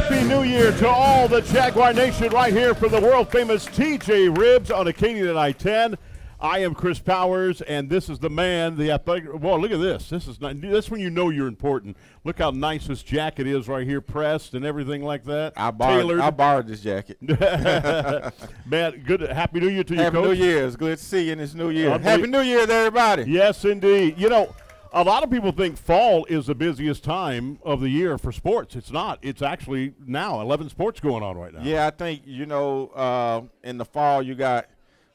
Happy New Year to all the Jaguar Nation right here from the world-famous TJ Ribs on Acadian I-10. I am Chris Powers, and this is the man, the athletic. Whoa, look at this. That's when you know you're important. Look how nice this jacket is right here, pressed and everything like that. I borrowed this jacket. Man, good. Happy New Year to you, Happy Coach. New Year. It's good to see you in this new year. Happy New Year to everybody. Yes, indeed. You know, a lot of people think fall is the busiest time of the year for sports. It's not. It's actually now 11 sports going on right now. Yeah, I think, in the fall you got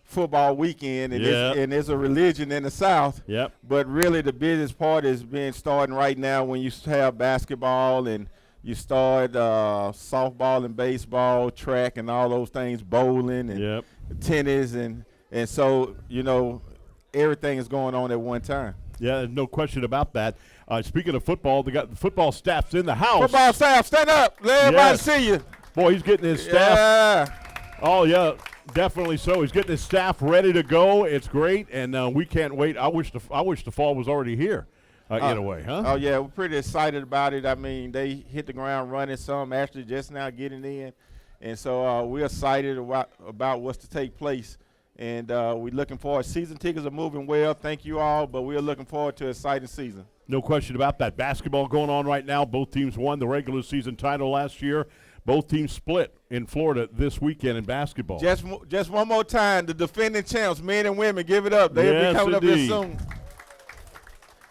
football weekend, and, there's a religion in the South. Yep. But really the busiest part is starting right now when you have basketball and you start softball and baseball, track and all those things, bowling and tennis. And so, everything is going on at one time. Yeah, there's no question about that. Speaking of football, they got the football staff's in the house. Football staff, stand up. Let everybody see you. Boy, he's getting his staff. Yeah. Oh, yeah, definitely so. He's getting his staff ready to go. It's great, and we can't wait. I wish the fall was already here, in a way, huh? Oh, yeah, we're pretty excited about it. I mean, they hit the ground running, some actually just now getting in. And so we're excited about what's to take place. And we're looking forward. Season tickets are moving well. Thank you all, but we're looking forward to an exciting season. No question about that. Basketball going on right now. Both teams won the regular season title last year. Both teams split in Florida this weekend in basketball. Just one more time, the defending champs, men and women, give it up. They'll be coming up here soon.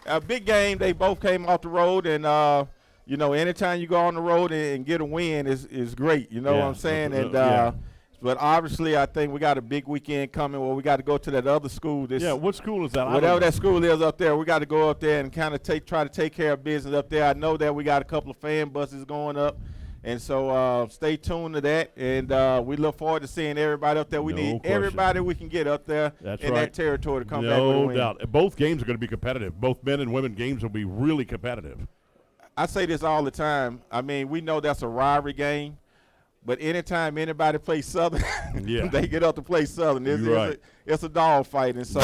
A big game. They both came off the road, and anytime you go on the road and get a win is great. You know what I'm saying? But obviously, I think we got a big weekend coming where we got to go to that other school. What school is that? Whatever that school is up there, we got to go up there and kind of try to take care of business up there. I know that we got a couple of fan buses going up, and so stay tuned to that. And we look forward to seeing everybody up there. We need everybody we can get up there in that territory to come back with a win. No doubt. Both games are going to be competitive. Both men and women games will be really competitive. I say this all the time. I mean, we know that's a rivalry game. But anytime anybody plays Southern, they get up to play Southern. It's a dog fight. And so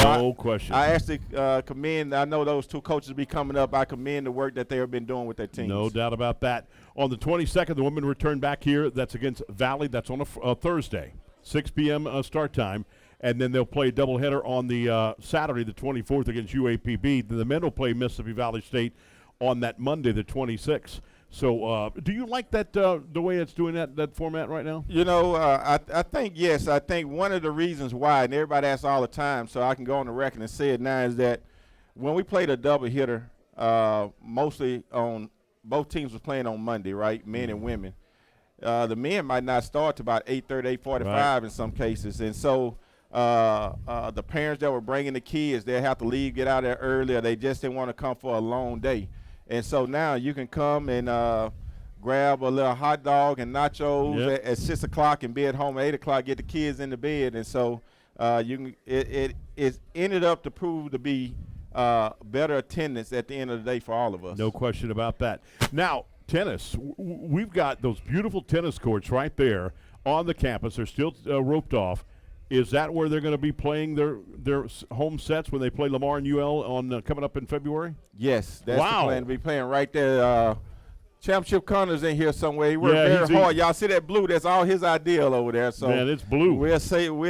I actually commend, I know those two coaches will be coming up. I commend the work that they have been doing with their teams. No doubt about that. On the 22nd, the women return back here. That's against Valley. That's on a Thursday, 6 p.m. Start time. And then they'll play a doubleheader on the Saturday, the 24th, against UAPB. Then the men will play Mississippi Valley State on that Monday, the 26th. So do you like that the way it's doing that format right now? I think, yes. I think one of the reasons why, and everybody asks all the time, so I can go on the record and say it now, is that when we played a double hitter, mostly on both teams was playing on Monday, right, men and women. The men might not start to about 8:30, 8:45 in some cases. And so the parents that were bringing the kids, they have to leave, get out there early, or they just didn't want to come for a long day. And so now you can come and grab a little hot dog and nachos at 6 o'clock and be at home at 8 o'clock, get the kids in the bed. And so it ended up to prove to be better attendance at the end of the day for all of us. No question about that. Now, tennis. We've got those beautiful tennis courts right there on the campus. They're still roped off. Is that where they're going to be playing their home sets when they play Lamar and UL on coming up in February? Yes, that's the plan. Be playing right there. Championship Connor's in here somewhere. He worked very hard. Y'all see that blue? That's all his ideal over there. So man, it's blue. We're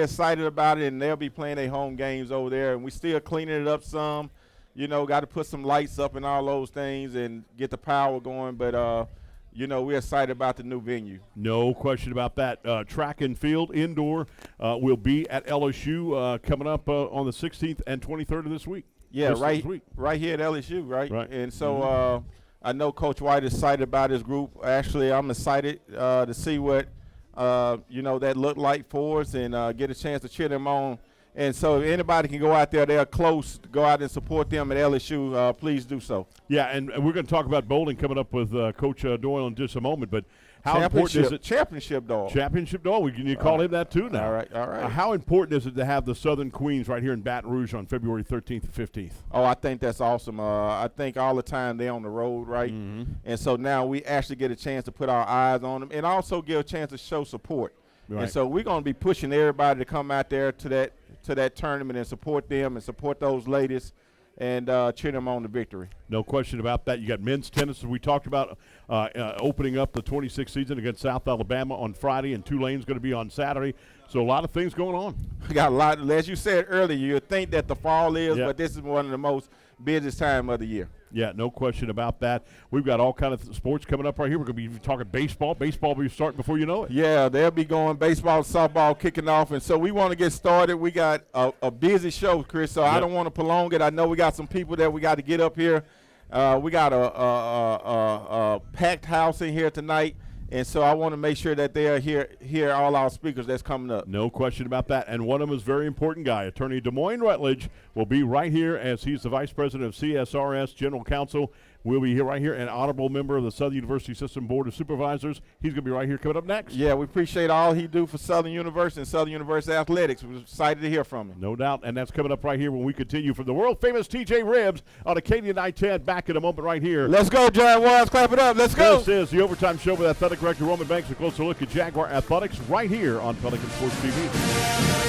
excited about it, and they'll be playing their home games over there. And we still cleaning it up some. Got to put some lights up and all those things and get the power going. But we're excited about the new venue. No question about that. Track and field indoor will be at LSU coming up on the 16th and 23rd of this week. Yeah, right here at LSU, right? And so I know Coach White is excited about his group. Actually, I'm excited to see what that looked like for us and get a chance to cheer them on. And so if anybody can go out there, they're close, to go out and support them at LSU, please do so. Yeah, and we're going to talk about bowling coming up with Coach Doyle in just a moment. But how important is it? Championship Doyle. Championship Doyle. Can you call him that too now? All right. How important is it to have the Southern Queens right here in Baton Rouge on February 13th and 15th? Oh, I think that's awesome. I think all the time they're on the road, right? Mm-hmm. And so now we actually get a chance to put our eyes on them and also get a chance to show support. Right. And so we're going to be pushing everybody to come out there to that tournament and support them and support those ladies and cheer them on to victory. No question about that. You got men's tennis, as we talked about, opening up the 26th season against South Alabama on Friday, and Tulane's going to be on Saturday. So a lot of things going on. We got a lot. As you said earlier, you think that the fall is, Yeah. but this is one of the most busiest time of the year. Yeah, no question about that. We've got all kind of sports coming up right here. We're going to be talking baseball. Baseball will be starting before you know it. Yeah, they'll be going baseball, softball kicking off, and so we want to get started. We got a busy show, Chris, so I don't want to prolong it. I know we got some people that we got to get up here. We got a packed house in here tonight, and so I want to make sure that they are hear all our speakers that's coming up. No question about that. And one of them is a very important guy. Attorney Demoyne Rutledge will be right here as he's the Vice President of CSRS General Counsel. We'll be here right here, an honorable member of the Southern University System Board of Supervisors. He's going to be right here coming up next. Yeah, we appreciate all he do for Southern University and Southern University Athletics. We're excited to hear from him. No doubt, and that's coming up right here when we continue from the world-famous TJ Ribs on Acadian I-10. Back in a moment right here. Let's go, Jaguars. Clap it up. Let's go. This is the Overtime Show with Athletic Director Roman Banks. A closer look at Jaguar Athletics right here on Pelican Sports TV.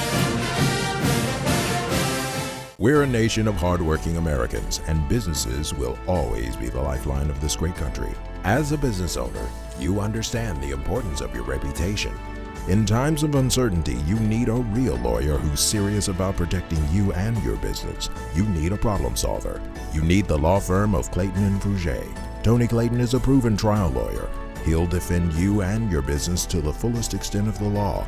We're a nation of hardworking Americans, and businesses will always be the lifeline of this great country. As a business owner, you understand the importance of your reputation. In times of uncertainty, you need a real lawyer who's serious about protecting you and your business. You need a problem solver. You need the law firm of Clayton and Fouger. Tony Clayton is a proven trial lawyer. He'll defend you and your business to the fullest extent of the law.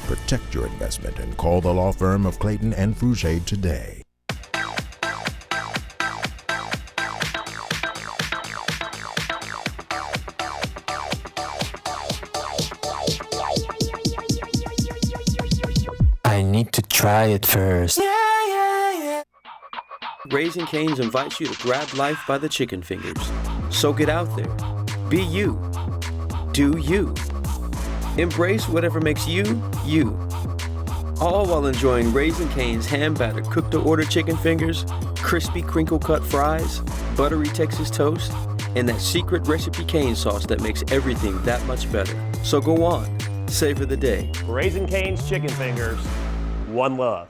Protect your investment and call the law firm of Clayton and Fouger today. I need to try it first. Raising Cane's invites you to grab life by the chicken fingers. So get out there. Be you. Do you. Embrace whatever makes you, you. All while enjoying Raising Cane's hand-battered cooked-to-order chicken fingers, crispy crinkle-cut fries, buttery Texas toast, and that secret recipe cane sauce that makes everything that much better. So go on. Savor the day. Raising Cane's Chicken Fingers, one love.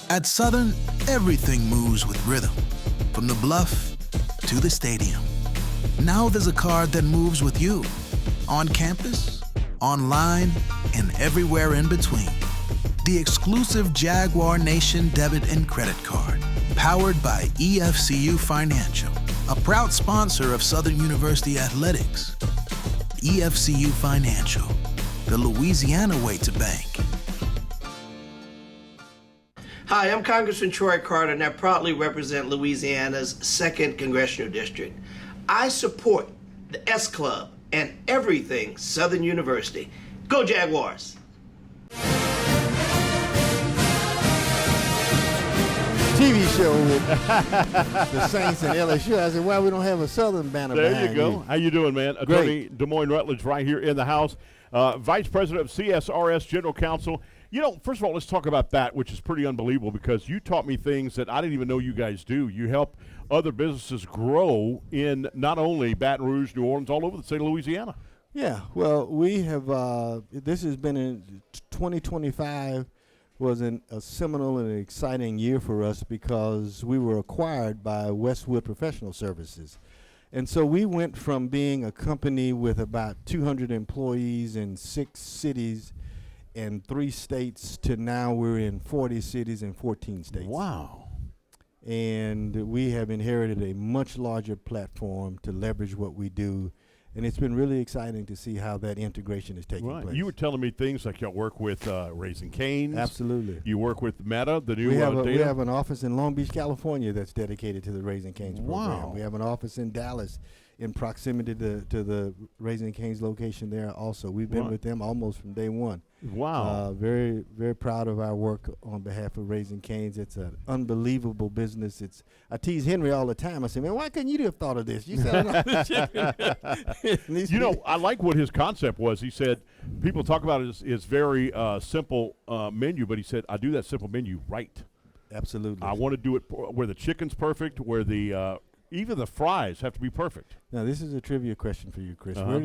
At Southern, everything moves with rhythm, from the bluff to the stadium. Now there's a card that moves with you, on campus, online, and everywhere in between. The exclusive Jaguar Nation debit and credit card, powered by EFCU Financial, a proud sponsor of Southern University Athletics. EFCU Financial, the Louisiana way to bank. Hi, I'm Congressman Troy Carter, and I proudly represent Louisiana's 2nd Congressional District. I support the S Club and everything Southern University. Go Jaguars! TV show with the Saints and LSU. I said, why we don't have a Southern banner There behind you go. How you doing, man? Attorney Demoyne Rutledge right here in the house. Vice President of CSRS General Counsel. You know, first of all, let's talk about that, which is pretty unbelievable because you taught me things that I didn't even know you guys do. You help other businesses grow in not only Baton Rouge, New Orleans, all over the state of Louisiana. Yeah, well, we have, this has been in 2025 was a seminal and exciting year for us because we were acquired by Westwood Professional Services. And so we went from being a company with about 200 employees in 6 cities and 3 states to now we're in 40 cities and 14 states. Wow. And we have inherited a much larger platform to leverage what we do. And it's been really exciting to see how that integration is taking place. You were telling me things like y'all work with Raising Cane's. Absolutely. You work with Meta, the new we have data. We have an office in Long Beach, California that's dedicated to the Raising Cane's program. Wow. We have an office in Dallas in proximity to the Raising Cane's location there also. We've been with them almost from day one. Wow. Very, very proud of our work on behalf of Raising Cane's. It's an unbelievable business. I tease Henry all the time. I say, man, why couldn't you have thought of this? You selling all this chicken. You know, I like what his concept was. He said, people talk about his very simple menu, but he said, I do that simple menu right. Absolutely. I want to do it where the chicken's perfect, where the even the fries have to be perfect. Now, this is a trivia question for you, Chris. Uh-huh.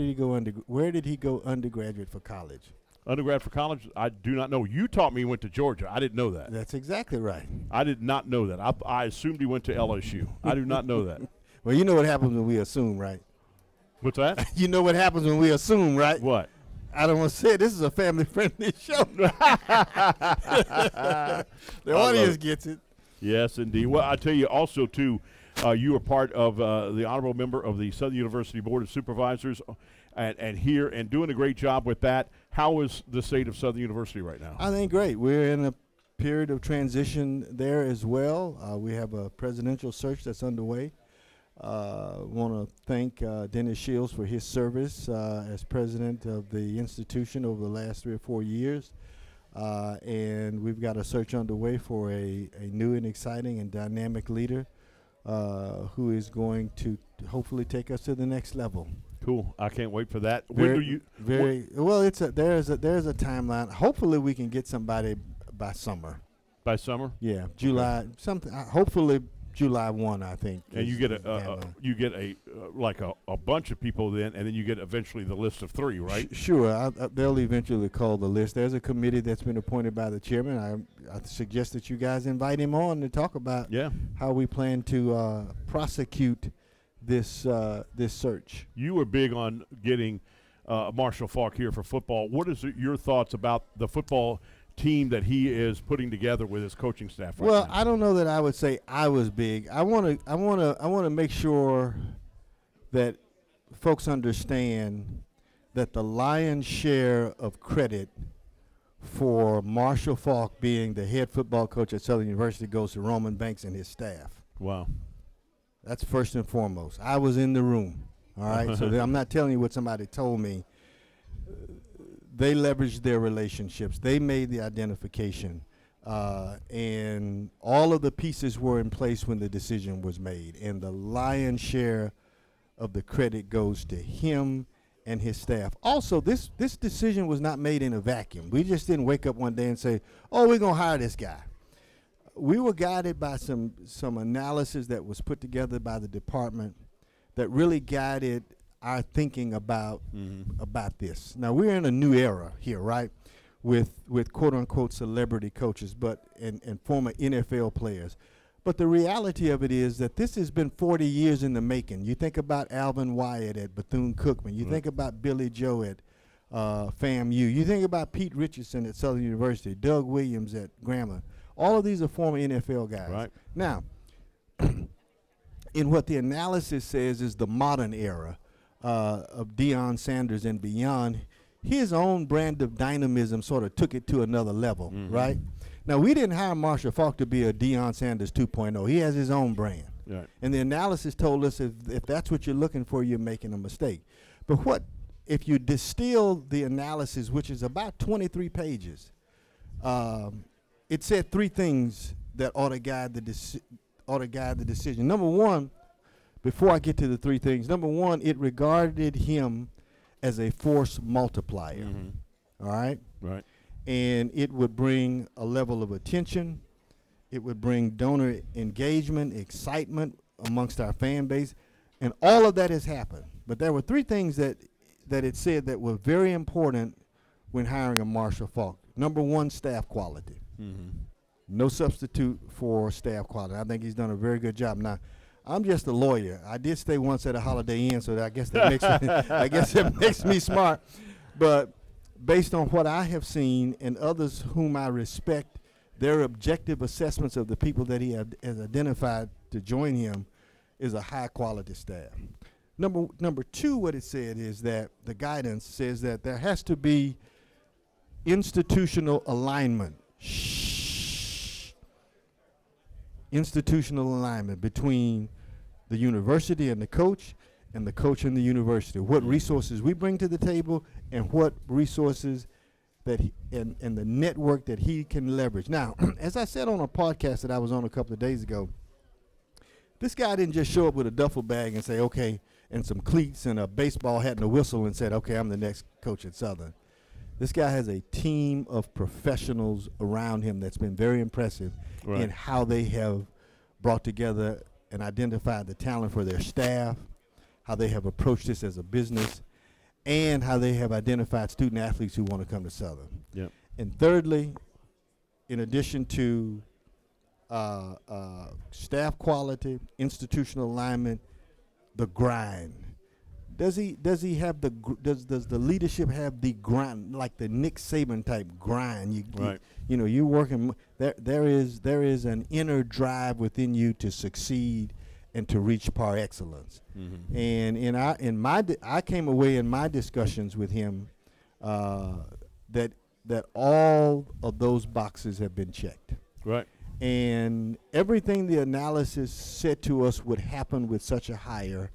Where did he go undergraduate for college? Undergrad for college? I do not know. You taught me he went to Georgia. I didn't know that. That's exactly right. I did not know that. I assumed he went to LSU. I do not know that. Well, you know what happens when we assume, right? What's that? You know what happens when we assume, right? What? I don't want to say it. This is a family-friendly show. The audience gets it. Yes, indeed. Well, I tell you also, too, you are part of the honorable member of the Southern University Board of Supervisors and here and doing a great job with that. How is the state of Southern University right now? I think great. We're in a period of transition there as well. We have a presidential search that's underway. Want to thank Dennis Shields for his service as president of the institution over the last 3 or 4 years. And we've got a search underway for a new and exciting and dynamic leader who is going to hopefully take us to the next level. Cool. I can't wait for that. When do you? Well, there's a timeline. Hopefully, we can get somebody by summer. By summer? Yeah, July something. Hopefully, July 1, I think. And you get a bunch of people then, and then you get eventually the list of 3, right? Sure. They'll eventually call the list. There's a committee that's been appointed by the chairman. I suggest that you guys invite him on to talk about how we plan to prosecute this search. You were big on getting Marshall Faulk here for football. What is your thoughts about the football team that he is putting together with his coaching staff right now? I don't know that I would say I was big. I want to make sure that folks understand that the lion's share of credit for Marshall Faulk being the head football coach at Southern University goes to Roman Banks and his staff. Wow. That's first and foremost. I was in the room, all right? So I'm not telling you what somebody told me. They leveraged their relationships. They made the identification. And all of the pieces were in place when the decision was made. And the lion's share of the credit goes to him and his staff. Also, this decision was not made in a vacuum. We just didn't wake up one day and say, oh, we're going to hire this guy. We were guided by some analysis that was put together by the department that really guided our thinking about this. Now, we're in a new era here, right, with quote-unquote celebrity coaches and former NFL players. But the reality of it is that this has been 40 years in the making. You think about Alvin Wyatt at Bethune-Cookman. You think about Billy Joe at FAMU. You think about Pete Richardson at Southern University, Doug Williams at Grambling. All of these are former NFL guys. Right. Now, in what the analysis says is the modern era of Deion Sanders and beyond, his own brand of dynamism sort of took it to another level, right? Now, we didn't hire Marshall Faulk to be a Deion Sanders 2.0. He has his own brand. Right. And the analysis told us if that's what you're looking for, you're making a mistake. But what if you distill the analysis, which is about 23 pages, it said 3 things that ought to guide the decision. Number one, before I get to the 3 things, number one, it regarded him as a force multiplier. All right? Right. And it would bring a level of attention. It would bring donor engagement, excitement amongst our fan base. And all of that has happened. But there were 3 things that it said that were very important when hiring a Marshall Faulk. Number one, staff quality. No substitute for staff quality. I think he's done a very good job. Now, I'm just a lawyer. I did stay once at a Holiday Inn, so I guess that makes me smart. But based on what I have seen and others whom I respect, their objective assessments of the people that he has identified to join him is a high-quality staff. Number 2, what it said is that the guidance says that there has to be institutional alignment. Institutional alignment between the university and the coach and the university. What resources we bring to the table and what resources that and the network that he can leverage. Now, as I said on a podcast that I was on a couple of days ago, this guy didn't just show up with a duffel bag and say, okay, and some cleats and a baseball hat and a whistle and said, okay, I'm the next coach at Southern. This guy has a team of professionals around him that's been very impressive in how they have brought together and identified the talent for their staff, how they have approached this as a business, and how they have identified student athletes who want to come to Southern. Yep. And thirdly, in addition to staff quality, institutional alignment, the grind. Does he have does the leadership have the grind, like the Nick Saban type grind? Right. You working there is an inner drive within you to succeed and to reach par excellence. Mm-hmm. And I came away in my discussions with him that all of those boxes have been checked. Right. And everything the analysis said to us would happen with such a hire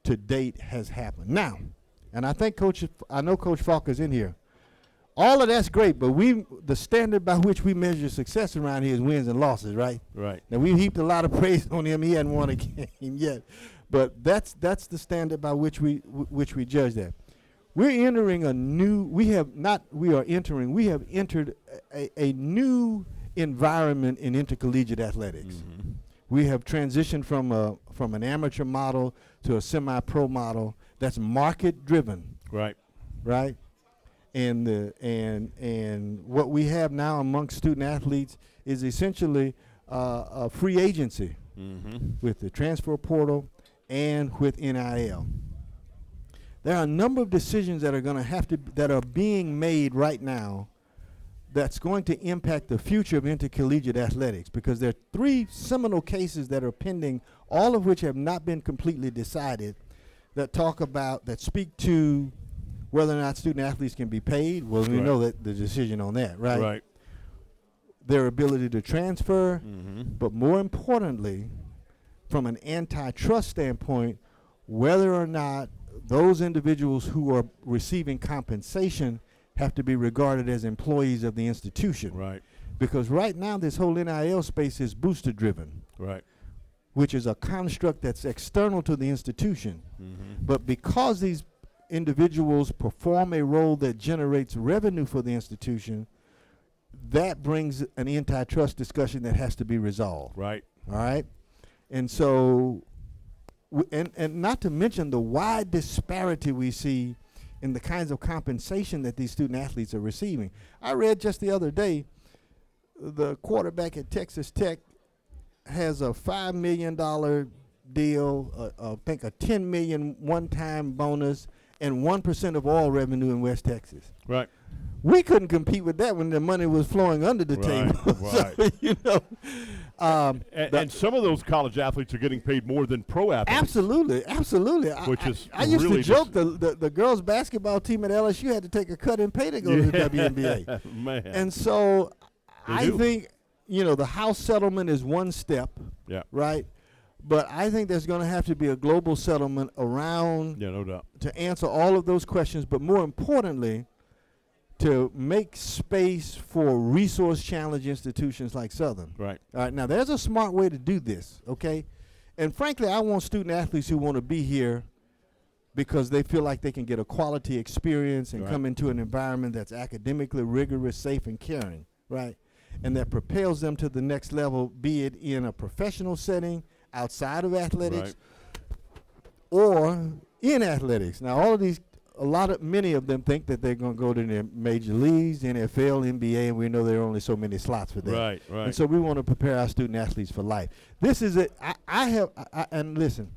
to date has happened. Now, and I think I know Coach Falk is in here. All of that's great, but the standard by which we measure success around here is wins and losses, right? Right. Now, we've heaped a lot of praise on him. He hadn't won a game yet. But that's the standard by which we judge that. We have entered a new environment in intercollegiate athletics. Mm-hmm. We have transitioned from an amateur model to a semi-pro model that's market driven. Right. Right? And what we have now amongst student athletes is essentially a free agency with the transfer portal and with NIL. There are a number of decisions that are being made right now that's going to impact the future of intercollegiate athletics, because there are 3 seminal cases that are pending, all of which have not been completely decided, that speak to whether or not student athletes can be paid. Well, we know that the decision on that, right? Right. Their ability to transfer, but more importantly, from an antitrust standpoint, whether or not those individuals who are receiving compensation have to be regarded as employees of the institution. Right. Because right now this whole NIL space is booster driven. Right. Which is a construct that's external to the institution. Mm-hmm. But because these individuals perform a role that generates revenue for the institution, that brings an antitrust discussion that has to be resolved. Right. All right? And so, and not to mention the wide disparity we see in the kinds of compensation that these student athletes are receiving. I read just the other day, the quarterback at Texas Tech has a $5 million deal, I think a $10 million one-time bonus, and 1% of all revenue in West Texas. Right. We couldn't compete with that when the money was flowing under the table. Right. So, and some of those college athletes are getting paid more than pro athletes. Absolutely. I used really to joke the girls' basketball team at LSU had to take a cut in pay to go to the WNBA. Man. And so I do. think, the House settlement is one step, right? But I think there's going to have to be a global settlement around no doubt, to answer all of those questions, but more importantly, to make space for resource-challenged institutions like Southern. Right. All right. Now, there's a smart way to do this, okay? And frankly, I want student athletes who want to be here because they feel like they can get a quality experience and come into an environment that's academically rigorous, safe, and caring, right? And that propels them to the next level, be it in a professional setting, outside of athletics, or in athletics. Now, many of them think that they're going to go to the major leagues, NFL, NBA, and we know there are only so many slots for that. Right. And so we want to prepare our student athletes for life. This is it. And listen,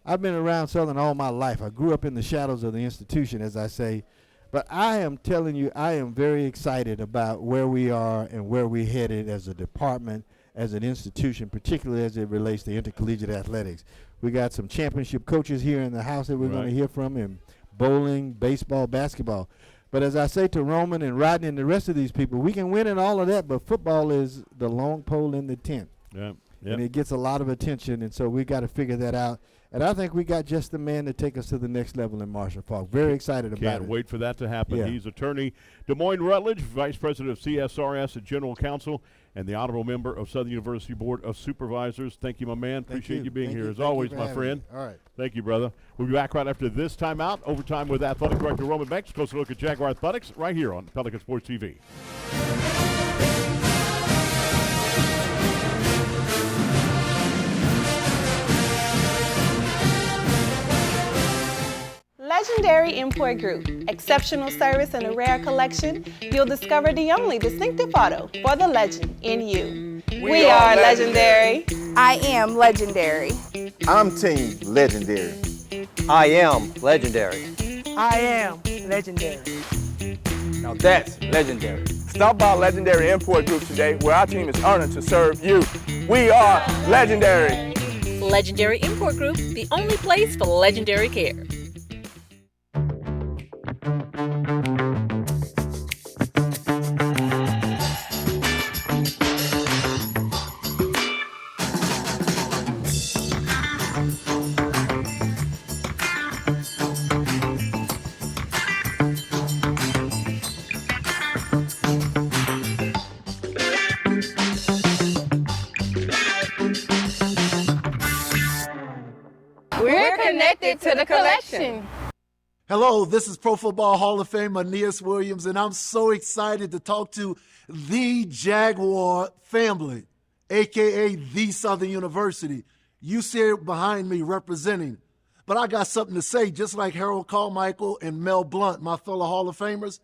I've been around Southern all my life. I grew up in the shadows of the institution, as I say. But I am telling you, I am very excited about where we are and where we're headed as a department, as an institution, particularly as it relates to intercollegiate athletics. We got some championship coaches here in the house that we're going to hear from in bowling, baseball, basketball. But as I say to Roman and Rodney and the rest of these people, we can win in all of that, but football is the long pole in the tent. Yeah. And it gets a lot of attention, and so we got to figure that out. And I think we got just the man to take us to the next level in Marshall Falk. Very excited about it. Can't wait for that to happen. Yeah. He's attorney Des Moines Rutledge, Vice President of CSRS and General Counsel, and the honorable member of Southern University Board of Supervisors. Thank you, my man. Appreciate you being here as always, my friend. All right. Thank you, brother. We'll be back right after this timeout. Overtime with Athletic Director Roman Banks. Closer look at Jaguar Athletics right here on Pelican Sports TV. Legendary Import Group. Exceptional service and a rare collection. You'll discover the only distinctive photo for the legend in you. We are legendary. I am legendary. I'm Team Legendary. I am legendary. I am legendary. Now that's legendary. Stop by Legendary Import Group today, where our team is honored to serve you. We are legendary. Legendary Import Group, the only place for legendary care. We're connected to the collection. Hello, this is Pro Football Hall of Fame Aeneas Williams, and I'm so excited to talk to the Jaguar family, a.k.a. the Southern University. You see it behind me representing. But I got something to say, just like Harold Carmichael and Mel Blount, my fellow Hall of Famers.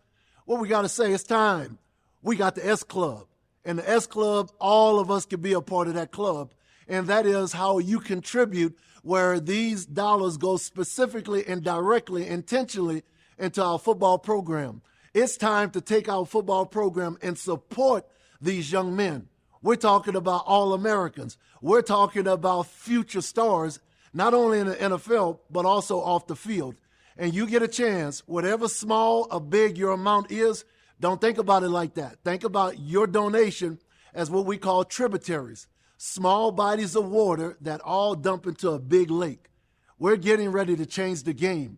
What we got to say, it's time. We got the S Club. And the S Club, all of us can be a part of that club. And that is how you contribute, where these dollars go specifically and directly, intentionally into our football program. It's time to take our football program and support these young men. We're talking about All-Americans. We're talking about future stars, not only in the NFL, but also off the field. And you get a chance, whatever small or big your amount is, don't think about it like that. Think about your donation as what we call tributaries. Small bodies of water that all dump into a big lake. We're getting ready to change the game.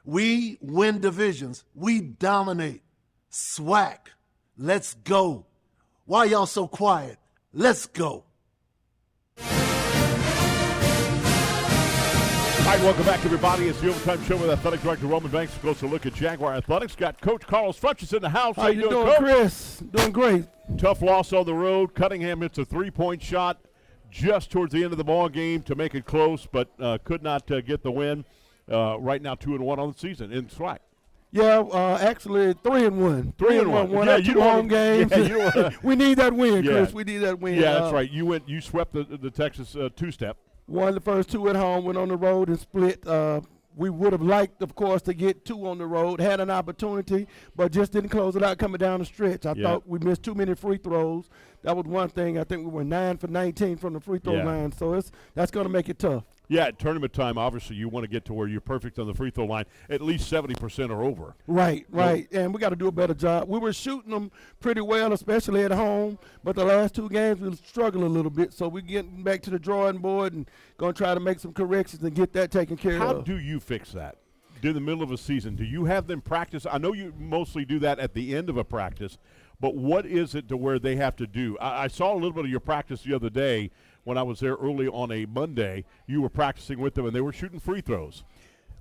We win divisions. We dominate. SWAC. Let's go. Why y'all so quiet? Let's go. All right, welcome back, everybody. It's the Overtime Show with Athletic Director Roman Banks. A closer look at Jaguar Athletics. Got Coach Carlos Funchess in the house. How you doing, Coach? Chris? Doing great. Tough loss on the road. Cunningham hits a three-point shot just towards the end of the ball game to make it close, but could not get the win. Right now, 2-1 on the season in SWAC. Yeah, actually 3-1. 3-1. Won our two home games. Yeah, we need that win, Chris. We need that win. Yeah, that's right. You swept the Texas two-step. Won the first two at home, went on the road and split. We would have liked, of course, to get two on the road, had an opportunity, but just didn't close it out coming down the stretch. I thought we missed too many free throws. That was one thing. I think we were 9 for 19 from the free throw line, so that's going to make it tough. Yeah, at tournament time, obviously, you want to get to where you're perfect on the free throw line. At least 70% or over. Right. And we got to do a better job. We were shooting them pretty well, especially at home, but the last two games we struggled a little bit. So we're getting back to the drawing board and going to try to make some corrections and get that taken care of. How do you fix that? In the middle of a season, do you have them practice? I know you mostly do that at the end of a practice, but what is it to where they have to do? I saw a little bit of your practice the other day when I was there early on a Monday. You were practicing with them, and they were shooting free throws.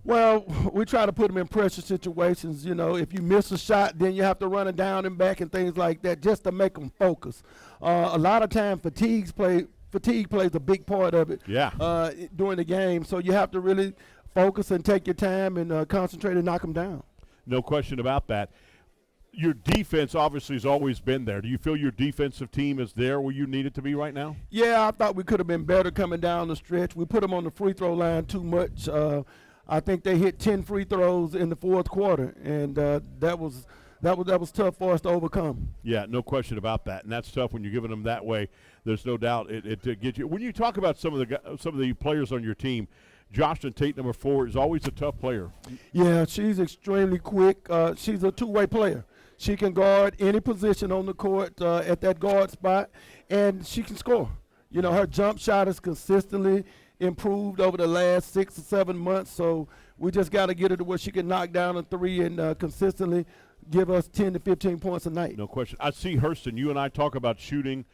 Well, we try to put them in pressure situations. You know, if you miss a shot, then you have to run it down and back and things like that just to make them focus. A lot of time fatigue plays a big part of it during the game, so you have to really focus and take your time and concentrate and knock them down. No question about that. Your defense obviously has always been there. Do you feel your defensive team is there where you need it to be right now? Yeah, I thought we could have been better coming down the stretch. We put them on the free throw line too much. I think they hit 10 free throws in the fourth quarter, and that was tough for us to overcome. Yeah, no question about that, and that's tough when you're giving them that way. There's no doubt it gets you. When you talk about some of the players on your team, Jocelyn Tate, number 4, is always a tough player. Yeah, she's extremely quick. She's a two-way player. She can guard any position on the court at that guard spot, and she can score. You know, her jump shot has consistently improved over the last 6 or 7 months, so we just got to get her to where she can knock down a three and consistently give us 10 to 15 points a night. No question. I see Hurston. You and I talk about shooting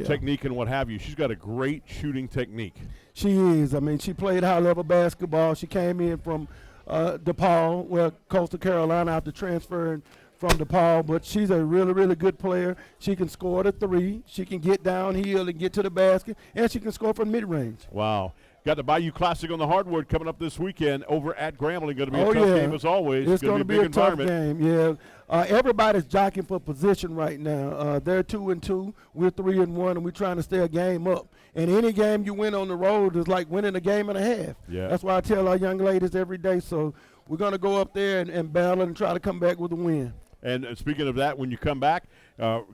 technique and what have you. She's got a great shooting technique. She is. I mean, she played high-level basketball. She came in from DePaul, Coastal Carolina, after transferring from DePaul, but she's a really, really good player. She can score the three. She can get downhill and get to the basket, and she can score from mid-range. Wow. Got the Bayou Classic on the hardwood coming up this weekend over at Grambling. Going to be a tough yeah. game as always. It's going to be a tough environment. game. Yeah, everybody's jockeying for position right now. They're 2-2. We're 3-1, and we're trying to stay a game up. And any game you win on the road is like winning a game and a half. Yeah. That's why I tell our young ladies every day. So we're going to go up there and battle and try to come back with a win. And speaking of that, when you come back,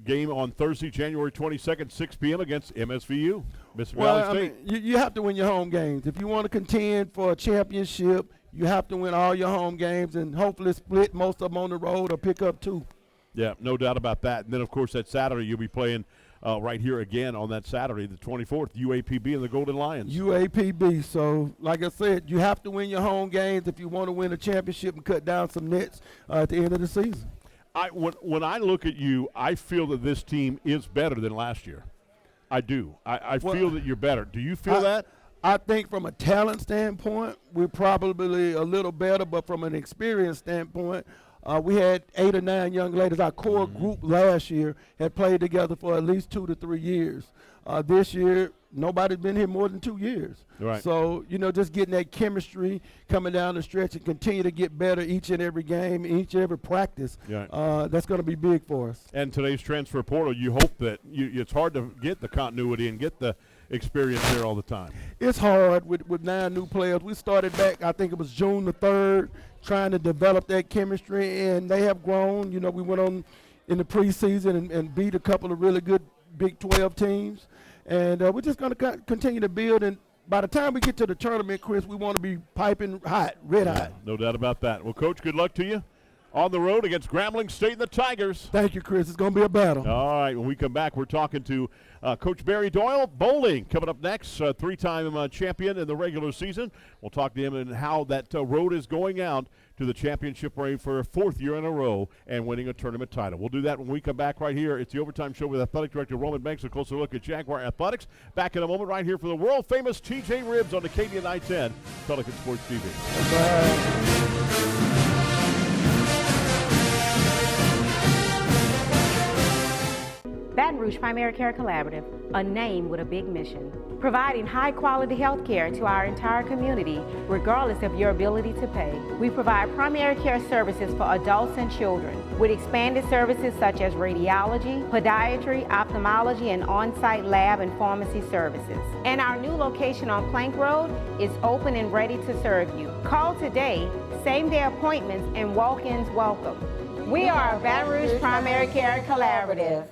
game on Thursday, January 22nd, 6 p.m. against MSVU, Mississippi Valley State. I mean, you have to win your home games. If you want to contend for a championship, you have to win all your home games and hopefully split most of them on the road or pick up 2. Yeah, no doubt about that. And then, of course, that Saturday you'll be playing right here again on that Saturday, the 24th, UAPB and the Golden Lions. UAPB. So, like I said, you have to win your home games if you want to win a championship and cut down some nets at the end of the season. When I look at you, I feel that this team is better than last year. I do. I feel that you're better. Do you feel that? I think from a talent standpoint, we're probably a little better, but from an experience standpoint, we had 8 or 9 young ladies. Our core group last year had played together for at least 2 to 3 years. This year, nobody's been here more than 2 years. Right. So, just getting that chemistry coming down the stretch and continue to get better each and every game, each and every practice, that's going to be big for us. And today's transfer portal, you hope that it's hard to get the continuity and get the experience there all the time. It's hard with 9 new players. We started back, I think it was June the 3rd, trying to develop that chemistry, and they have grown. We went on in the preseason and beat a couple of really good Big 12 teams. And we're just going to continue to build. And by the time we get to the tournament, Chris, we want to be piping hot, red hot. No doubt about that. Well, Coach, good luck to you on the road against Grambling State and the Tigers. Thank you, Chris. It's going to be a battle. All right. When we come back, we're talking to Coach Barry Doyle. Bowling coming up next, 3-time champion in the regular season. We'll talk to him and how that road is going out to the championship reign for a 4th year in a row and winning a tournament title. We'll do that when we come back right here. It's the Overtime Show with Athletic Director Roman Banks. A closer look at Jaguar Athletics. Back in a moment right here for the world-famous TJ Ribs on Acadian I-10, Pelican Sports TV. Bye. Baton Rouge Primary Care Collaborative, a name with a big mission. Providing high-quality health care to our entire community, regardless of your ability to pay. We provide primary care services for adults and children, with expanded services such as radiology, podiatry, ophthalmology, and on-site lab and pharmacy services. And our new location on Plank Road is open and ready to serve you. Call today, same-day appointments, and walk-ins welcome. We are Baton Rouge Primary Care Collaborative.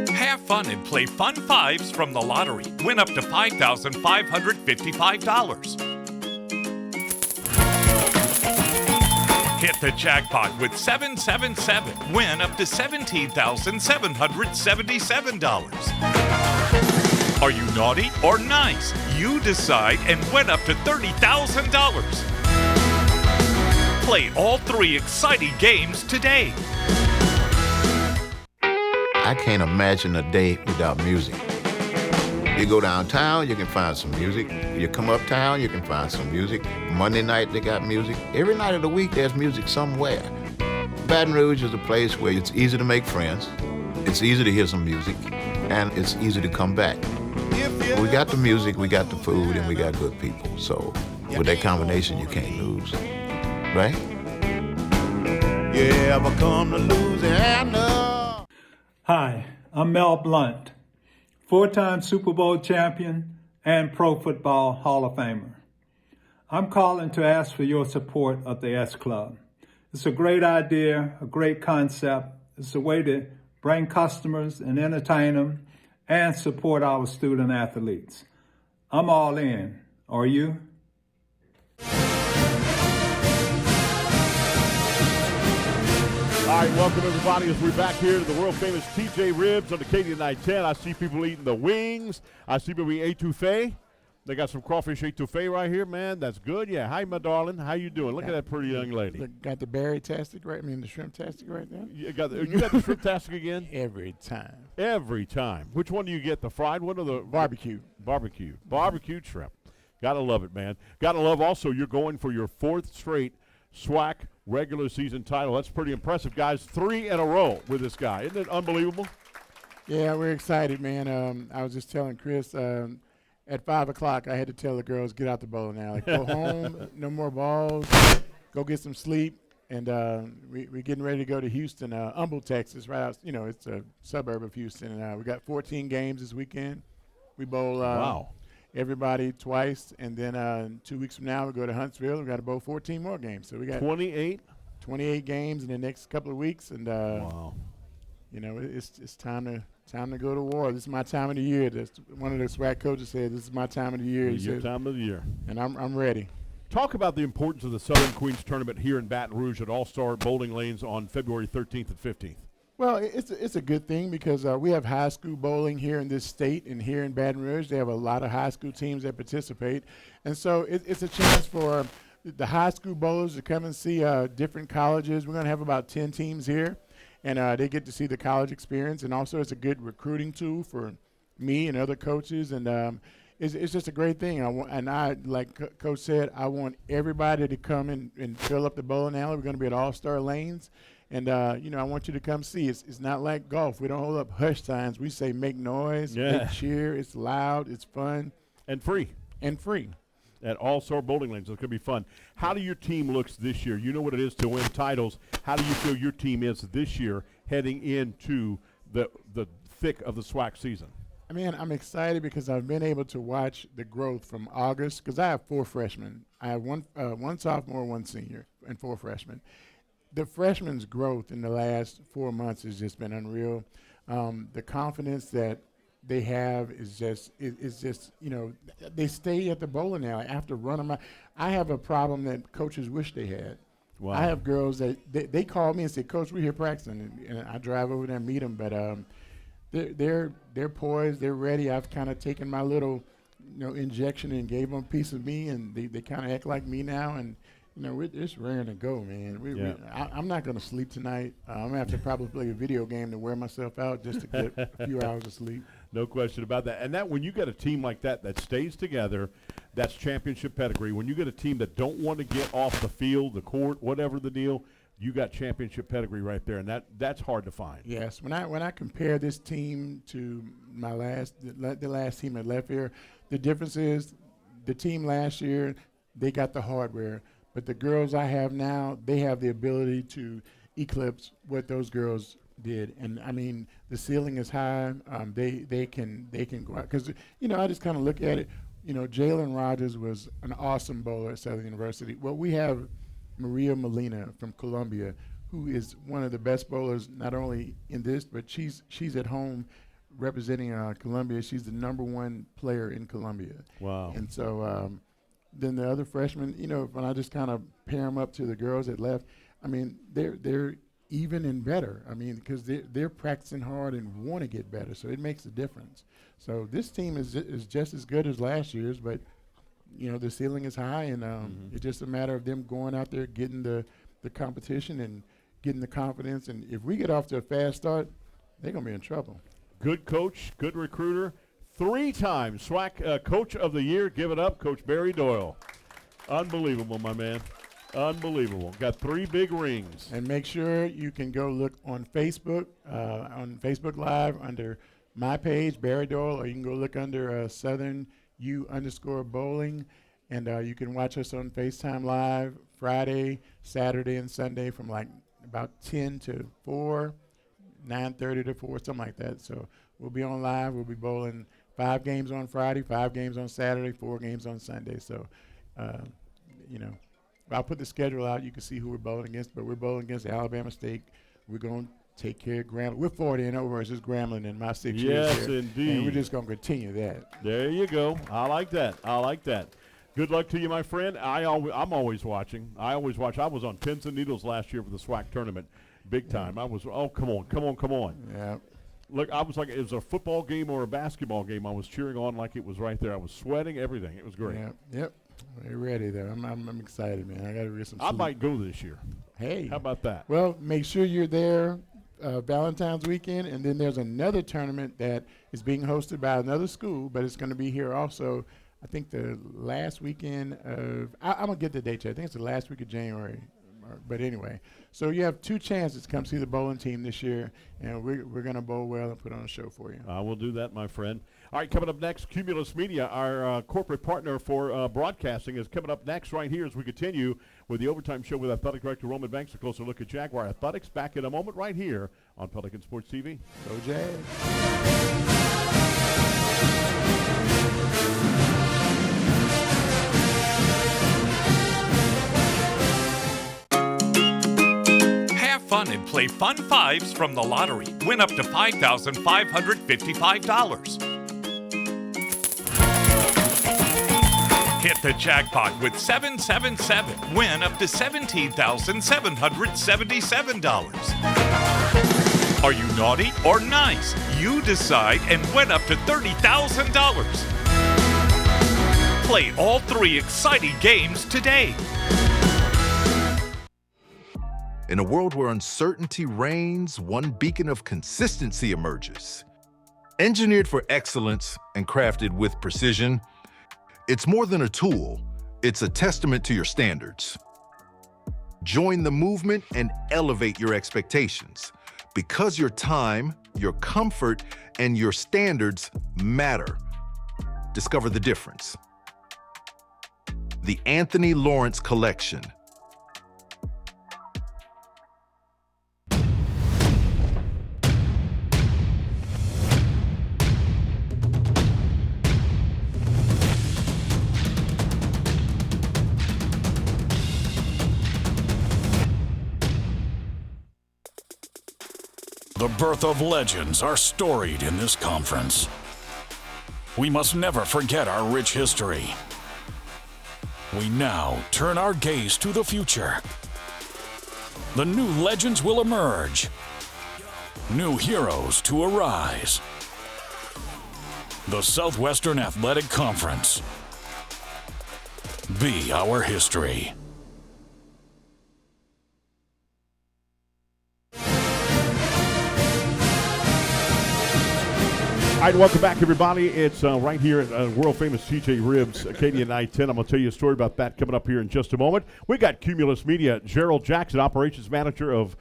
Have fun and play Fun Fives from the lottery. Win up to $5,555. Hit the jackpot with 777. Win up to $17,777. Are you naughty or nice? You decide and win up to $30,000. Play all 3 exciting games today. I can't imagine a day without music. You go downtown, you can find some music. You come uptown, you can find some music. Monday night, they got music. Every night of the week, there's music somewhere. Baton Rouge is a place where it's easy to make friends, it's easy to hear some music, and it's easy to come back. We got the music, we got the food, and we got good people. So with that combination, you can't lose, right? You ever come to Louisiana? Hi, I'm Mel Blount, 4-time Super Bowl champion and Pro Football Hall of Famer. I'm calling to ask for your support of the S Club. It's a great idea, a great concept. It's a way to bring customers and entertain them and support our student athletes. I'm all in. Are you? All right, welcome everybody as we're back here to the world-famous TJ Ribs on Acadian I-10. I see people eating the wings. I see people eating etouffee. They got some crawfish etouffee right here, man. That's good. Yeah. Hi, my darling. How you doing? Look at that pretty young lady. Got the berry-tastic right, the shrimp-tastic right there. You got the shrimp-tastic again? Every time. Every time. Which one do you get, the fried one or the? Barbecue. Barbecue. Barbecued shrimp. Gotta love it, man. Gotta love also you're going for your 4th straight SWAC regular season title. That's pretty impressive, guys. 3 in a row with this guy. Isn't it unbelievable? Yeah, we're excited, man. I was just telling Chris, at 5 o'clock, I had to tell the girls, get out the bowling alley. Go home, no more balls, go get some sleep. And we're getting ready to go to Houston, Humboldt, Texas, right out, it's a suburb of Houston. And we got 14 games this weekend. We bowl everybody twice. And then 2 weeks from now, we go to Huntsville. We got to bowl 14 more games. So we got 28 games in the next couple of weeks. And, it's time to go to war. This is my time of the year. One of the SWAC coaches said, this is my time of the year. Your time of the year. And I'm ready. Talk about the importance of the Southern Queens Tournament here in Baton Rouge at All-Star Bowling Lanes on February 13th and 15th. Well, it's a good thing because we have high school bowling here in this state, and here in Baton Rouge they have a lot of high school teams that participate. And so it's a chance for the high school bowlers to come and see different colleges. We're going to have about 10 teams here, and they get to see the college experience. And also it's a good recruiting tool for me and other coaches. And it's just a great thing. Like Coach said, I want everybody to come and fill up the bowling alley. We're going to be at All-Star Lanes. And, I want you to come see. It's not like golf. We don't hold up hush signs. We say make noise, make cheer. It's loud. It's fun. And free. At All-Star Bowling Lanes. It's going to be fun. How do your team looks this year? You know what it is to win titles. How do you feel your team is this year heading into the thick of the SWAC season? I mean, I'm excited because I've been able to watch the growth from August because I have 4 freshmen. I have one sophomore, 1 senior, and 4 freshmen. The freshmen's growth in the last 4 months has just been unreal. The confidence that they have is just they stay at the bowling alley after running. I have a problem that coaches wish they had. Wow. I have girls that they call me and say, Coach, we're here practicing, and I drive over there and meet them, but they're poised, they're ready. I've kind of taken my little injection and gave them a piece of me, and they kind of act like me now, and we're just raring to go, man. I'm not going to sleep tonight. I'm going to have to probably play a video game to wear myself out just to get a few hours of sleep. No question about that. And that when you get a team like that stays together, that's championship pedigree. When you get a team that don't want to get off the field, the court, whatever the deal, you got championship pedigree right there, and that's hard to find. Yes. When I compare this team to the last team that left here, the difference is the team last year, they got the hardware. But the girls I have now, they have the ability to eclipse what those girls did. And I mean, the ceiling is high. They can go out because I just kind of look at it. Jalen Rogers was an awesome bowler at Southern University. Well, we have Maria Molina from Columbia, who is one of the best bowlers not only in this, but she's at home representing Columbia. She's the #1 player in Columbia. Wow. And so. Then the other freshmen, when I just kind of pair them up to the girls that left, I mean, they're even and better. I mean, because they're practicing hard and want to get better, so it makes a difference. So this team is just as good as last year's, but the ceiling is high, and it's just a matter of them going out there, getting the competition and getting the confidence. And if we get off to a fast start, they're gonna be in trouble. Good coach, good recruiter. 3-time SWAC Coach of the Year. Give it up, Coach Barry Doyle. Unbelievable, my man. Unbelievable. Got 3 big rings. And make sure you can go look on Facebook Live under my page, Barry Doyle, or you can go look under Southern U_bowling, and you can watch us on FaceTime Live Friday, Saturday, and Sunday from like about 10 to 4, 9:30 to 4, something like that. So we'll be on live. We'll be bowling 5 games on Friday, 5 games on Saturday, 4 games on Sunday. So, I'll put the schedule out. You can see who we're bowling against, but we're bowling against Alabama State. We're going to take care of Grambling. We're 40-0 versus Grambling in my 6 years Yes, here, indeed. and we're just going to continue that. There you go. I like that. Good luck to you, my friend. I'm always watching. I always watch. I was on pins and needles last year for the SWAC tournament, big time. I was. Oh, come on. Yeah. Look, I was like, it was a football game or a basketball game. I was cheering on like it was right there. I was sweating, everything. It was great. Yeah. Yep. We're ready, though. I'm excited, man. I got to get some I sleep. might go this year. Hey. How about that? Well, make sure you're there Valentine's weekend, and then there's another tournament that is being hosted by another school, but it's going to be here also, I think the last weekend of, I'm going to get the date. I think it's the last week of January. But anyway, so you have 2 chances to come see the bowling team this year, and we're going to bowl well and put on a show for you. I will do that, my friend. All right, coming up next, Cumulus Media, our corporate partner for broadcasting, is coming up next right here as we continue with the Overtime Show with Athletic Director Roman Banks. A closer look at Jaguar Athletics. Back in a moment right here on Pelican Sports TV. Go Jags. Have fun and play Fun Fives from the lottery. Win up to $5,555. Hit the jackpot with 777. Win up to $17,777. Are you naughty or nice? You decide and win up to $30,000. Play all 3 exciting games today. In a world where uncertainty reigns, one beacon of consistency emerges. Engineered for excellence and crafted with precision, it's more than a tool, it's a testament to your standards. Join the movement and elevate your expectations, because your time, your comfort, and your standards matter. Discover the difference. The Anthony Lawrence Collection. The birth of legends are storied in this conference. We must never forget our rich history. We now turn our gaze to the future. The new legends will emerge. New heroes to arise. The Southwestern Athletic Conference. Be our history. All right, welcome back, everybody. It's right here at world-famous TJ Ribs, Acadian I-10. I'm going to tell you a story about that coming up here in just a moment. We got Cumulus Media. Gerald Jackson, operations manager of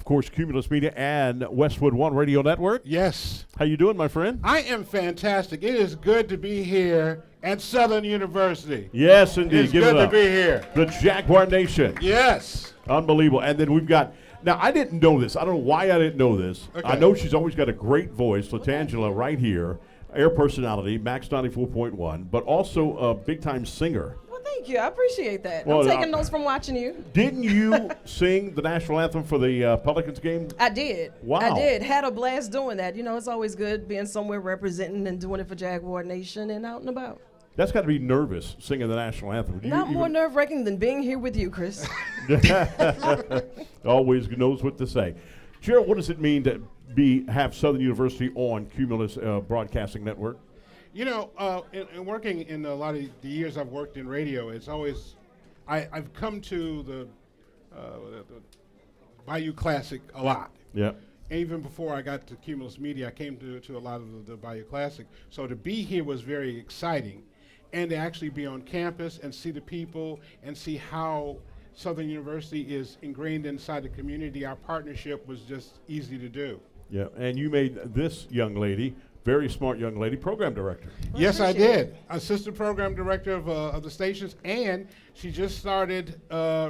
course, Cumulus Media and Westwood One Radio Network. Yes. How you doing, my friend? I am fantastic. It is good to be here at Southern University. Yes, indeed. It's Give good it up. to be here. The Jaguar Nation. Yes. Unbelievable. And then we've got... Now, I didn't know this. I don't know why I didn't know this. Okay. I know she's always got a great voice, Latangela, right here, air personality, Max 94.1, but also a big-time singer. Well, thank you. I appreciate that. Well, I'm taking notes from watching you. Didn't you sing the national anthem for the Pelicans game? I did. Wow. I did. Had a blast doing that. You know, it's always good being somewhere representing and doing it for Jaguar Nation and out and about. That's got to be nervous, singing the national anthem. Not more nerve-wracking than being here with you, Chris. Always knows what to say. Gerald, what does it mean to have Southern University on Cumulus Broadcasting Network? You know, in working in a lot of the years I've worked in radio, it's always, I've come to the Bayou Classic a lot. Yeah. Even before I got to Cumulus Media, I came to a lot of the Bayou Classic. So to be here was very exciting. And to actually be on campus and see the people and see how Southern University is ingrained inside the community, our partnership was just easy to do. Yeah, and you made this young lady, very smart young lady, program director. Well, yes, I did. Assistant program director of the stations, and she just started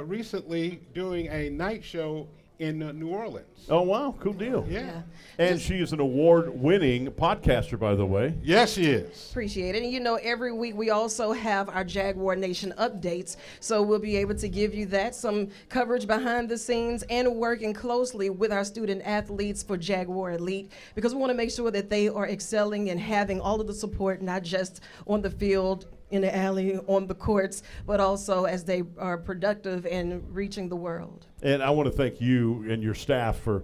recently doing a night show in New Orleans. Oh, wow, cool deal. Yeah. And she is an award-winning podcaster, by the way. Yes, she is. Appreciate it. And you know, every week we also have our Jaguar Nation updates, so we'll be able to give you that, some coverage behind the scenes, and working closely with our student athletes for Jaguar Elite, because we want to make sure that they are excelling and having all of the support, not just on the field, in the alley, on the courts, but also as they are productive and reaching the world. And I want to thank you and your staff for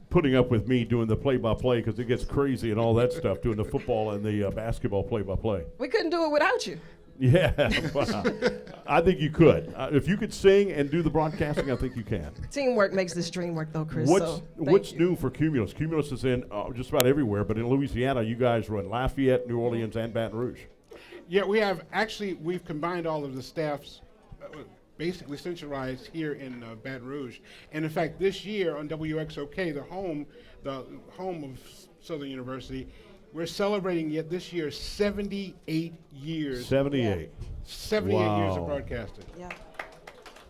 putting up with me doing the play-by-play, because it gets crazy and all that stuff, doing the football and the basketball play-by-play. We couldn't do it without you. Yeah, wow. I think you could. If you could sing and do the broadcasting, I think you can. Teamwork makes this dream work, though, Chris. What's new for Cumulus? Cumulus is in just about everywhere, but in Louisiana, you guys run Lafayette, New Orleans, and Baton Rouge. Yeah, we've combined all of the staffs, basically centralized here in Baton Rouge. And in fact, this year on WXOK, the home of Southern University, We're celebrating yet this year 78 years. 78. 78 years of broadcasting. Yeah.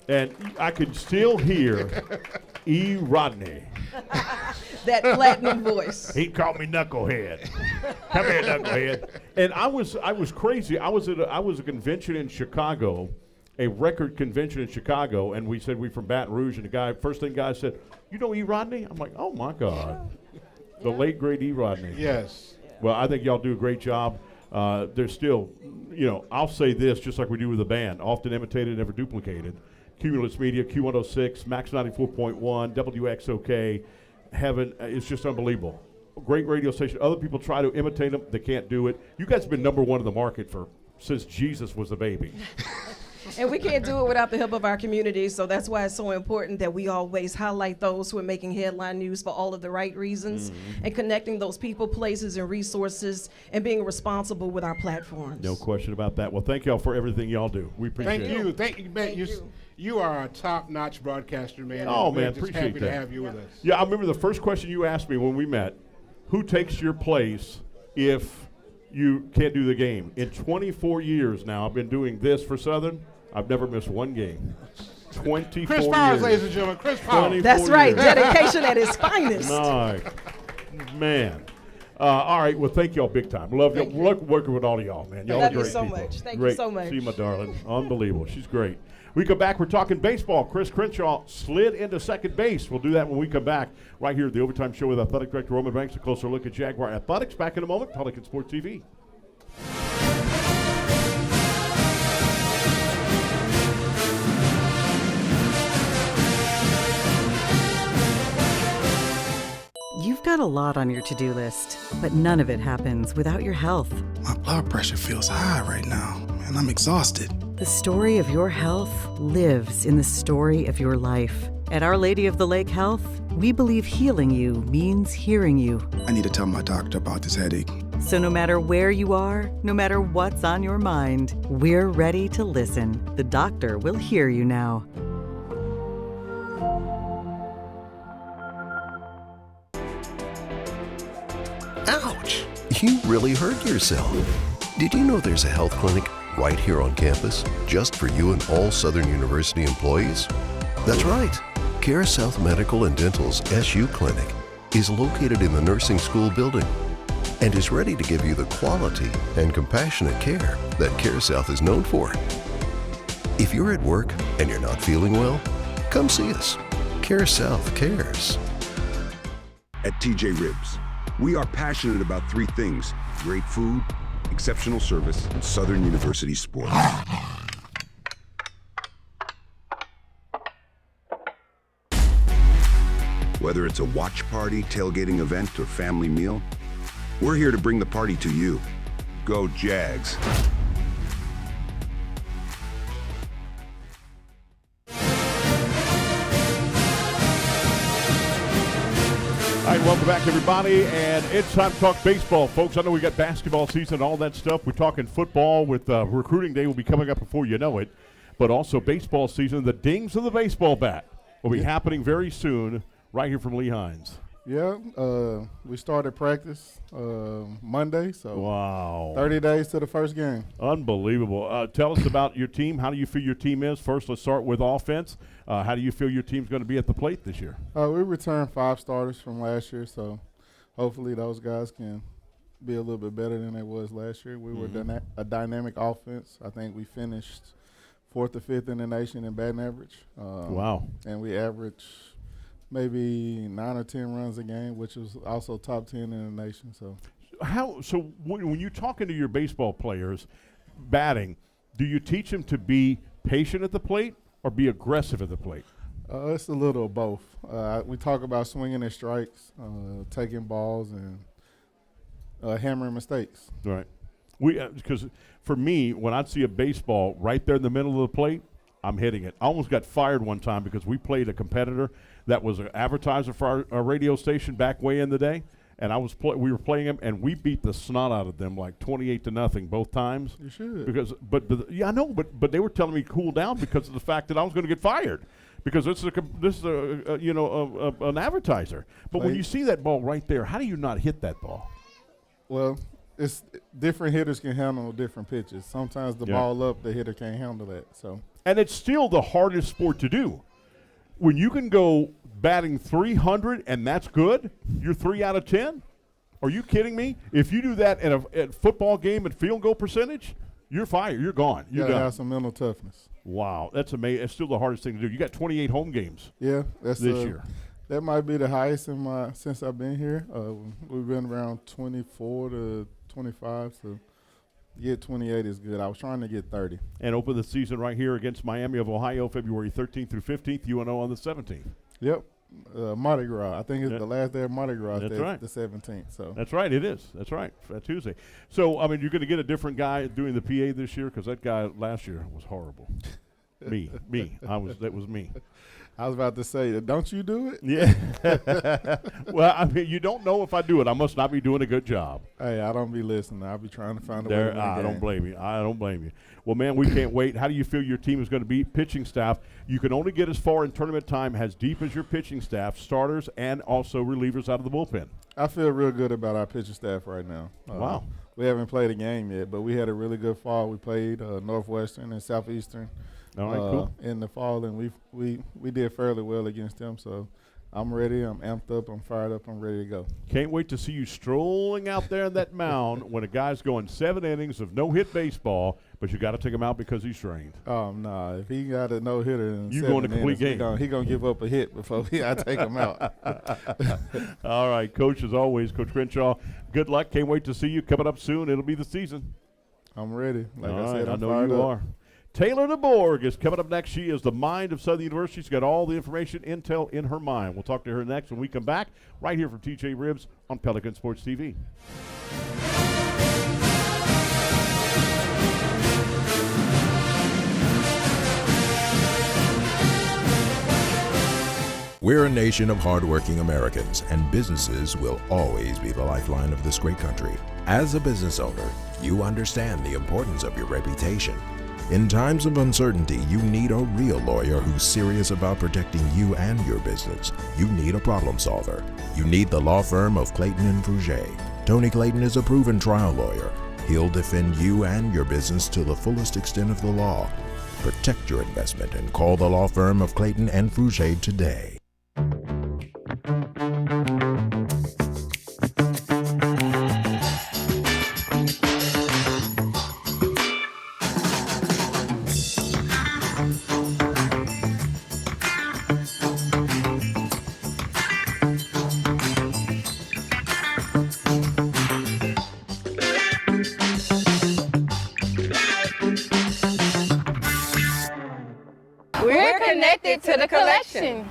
And I could still hear E. Rodney. That platinum voice. He called me knucklehead. Come here, knucklehead. And I was crazy. I was at a convention in Chicago, a record convention in Chicago, and we said we from Baton Rouge, and the first thing guy said, "You know E. Rodney?" I'm like, "Oh my God." The late great E. Rodney. Yes. Well, I think y'all do a great job. There's still, I'll say this just like we do with the band, often imitated, never duplicated. Cumulus Media, Q106, Max 94.1, WXOK, Heaven, it's just unbelievable. Great radio station. Other people try to imitate them. They can't do it. You guys have been number one in the market since Jesus was a baby. And we can't do it without the help of our community, so that's why it's so important that we always highlight those who are making headline news for all of the right reasons and connecting those people, places, and resources and being responsible with our platforms. No question about that. Well, thank y'all for everything y'all do. We appreciate it. Thank you, man. You are a top-notch broadcaster, man. Oh, man, just appreciate happy that. to have you with us. Yeah, I remember the first question you asked me when we met, who takes your place if you can't do the game? In 24 years now, I've been doing this for Southern. I've never missed one game. 24 Chris Powers, years. ladies and gentlemen. Chris Powers. That's right. years. Dedication at its finest. My man. All right. Well, thank y'all big time. Love working with all of y'all, man. Y'all Love are great you so people. much. Thank great. you so much. See you, my darling. Unbelievable. She's great. We come back. We're talking baseball. Chris Crenshaw slid into second base. We'll do that when we come back right here at the Overtime Show with Athletic Director Roman Banks. A closer look at Jaguar Athletics. Back in a moment. Pelican Sports TV. You've got a lot on your to-do list, but none of it happens without your health. My blood pressure feels high right now, and I'm exhausted. The story of your health lives in the story of your life. At Our Lady of the Lake Health, we believe healing you means hearing you. I need to tell my doctor about this headache. So no matter where you are, no matter what's on your mind, we're ready to listen. The doctor will hear you now. Ouch! You really hurt yourself. Did you know there's a health clinic right here on campus just for you and all Southern University employees? That's right. Care South Medical and Dental's SU Clinic is located in the nursing school building and is ready to give you the quality and compassionate care that Care South is known for. If you're at work and you're not feeling well, come see us. Care South cares. At TJ Ribs, we are passionate about three things: great food, exceptional service, and Southern University sports. Whether it's a watch party, tailgating event, or family meal, we're here to bring the party to you. Go Jags. All right, welcome back, everybody, and it's time to talk baseball, folks. I know we got basketball season and all that stuff. We're talking football with recruiting day will be coming up before you know it, but also baseball season. The dings of the baseball bat will be happening very soon right here from Lee Hines. Yeah, we started practice Monday, so wow, 30 days to the first game. Unbelievable. Tell us about your team. How do you feel your team is? First, let's start with offense. How do you feel your team's going to be at the plate this year? We returned 5 starters from last year, so hopefully those guys can be a little bit better than they was last year. We were a dynamic offense. I think we finished 4th or 5th in the nation in batting average. Wow. And we averaged maybe 9 or 10 runs a game, which was also top 10 in the nation. So when you're talking to your baseball players batting, do you teach them to be patient at the plate or be aggressive at the plate? It's a little of both. We talk about swinging at strikes, taking balls, and hammering mistakes. Right. Because for me, when I'd see a baseball right there in the middle of the plate, I'm hitting it. I almost got fired one time because we played a competitor that was an advertiser for our radio station back way in the day, and we were playing them, and we beat the snot out of them like 28-0 both times. You should. Because, yeah, I know, but they were telling me to cool down because of the fact that I was going to get fired because this is an advertiser. But when you see that ball right there, how do you not hit that ball? Well, it's different hitters can handle different pitches. Sometimes the ball up, the hitter can't handle that. So, and it's still the hardest sport to do. When you can go batting 300 and that's good, you're 3 out of 10. Are you kidding me? If you do that at a football game at field goal percentage, you're fired. You're gone. You gotta have some mental toughness. Wow, that's amazing. It's still the hardest thing to do. You got 28 home games. Yeah, that's this year. That might be the highest since I've been here. We've been around 24 to 25, so get 28 is good. I was trying to get 30. And open the season right here against Miami of Ohio, February 13th through 15th. UNO on the 17th. Yep. Mardi Gras. I think it's the last day of Mardi Gras. That's right. The 17th. So that's right. It is. That's right. That Tuesday. So I mean, you're going to get a different guy doing the PA this year because that guy last year was horrible. me. That was me. I was about to say, don't you do it? Yeah. Well, I mean, you don't know if I do it. I must not be doing a good job. Hey, I don't be listening. I'll be trying to find a way to win the I game. don't blame you. I don't blame you. Well, man, we can't wait. How do you feel your team is going to be? Pitching staff, you can only get as far in tournament time as deep as your pitching staff, starters, and also relievers out of the bullpen. I feel real good about our pitching staff right now. Wow. We haven't played a game yet, but we had a really good fall. We played Northwestern and Southeastern. All right, cool. In the fall, and we did fairly well against them. So I'm ready. I'm amped up. I'm fired up. I'm ready to go. Can't wait to see you strolling out there in that mound when a guy's going 7 innings of no-hit baseball, but you got to take him out because he's strained. Nah. If he got a no-hitter in you 7 going to complete innings, game. He gonna give up a hit before I take him out. All right, Coach, as always, Coach Crenshaw, good luck. Can't wait to see you coming up soon. It'll be the season. I'm ready. Like All I said, right, I'm I know fired you up. are. Taylor DeBorg is coming up next. She is the mind of Southern University. She's got all the information, intel in her mind. We'll talk to her next when we come back right here from TJ Ribs on Pelican Sports TV. We're a nation of hardworking Americans, and businesses will always be the lifeline of this great country. As a business owner, you understand the importance of your reputation. In times of uncertainty, you need a real lawyer who's serious about protecting you and your business. You need a problem solver. You need the law firm of Clayton and Fouger. Tony Clayton is a proven trial lawyer. He'll defend you and your business to the fullest extent of the law. Protect your investment and call the law firm of Clayton and Fouger today. We're connected to the collection.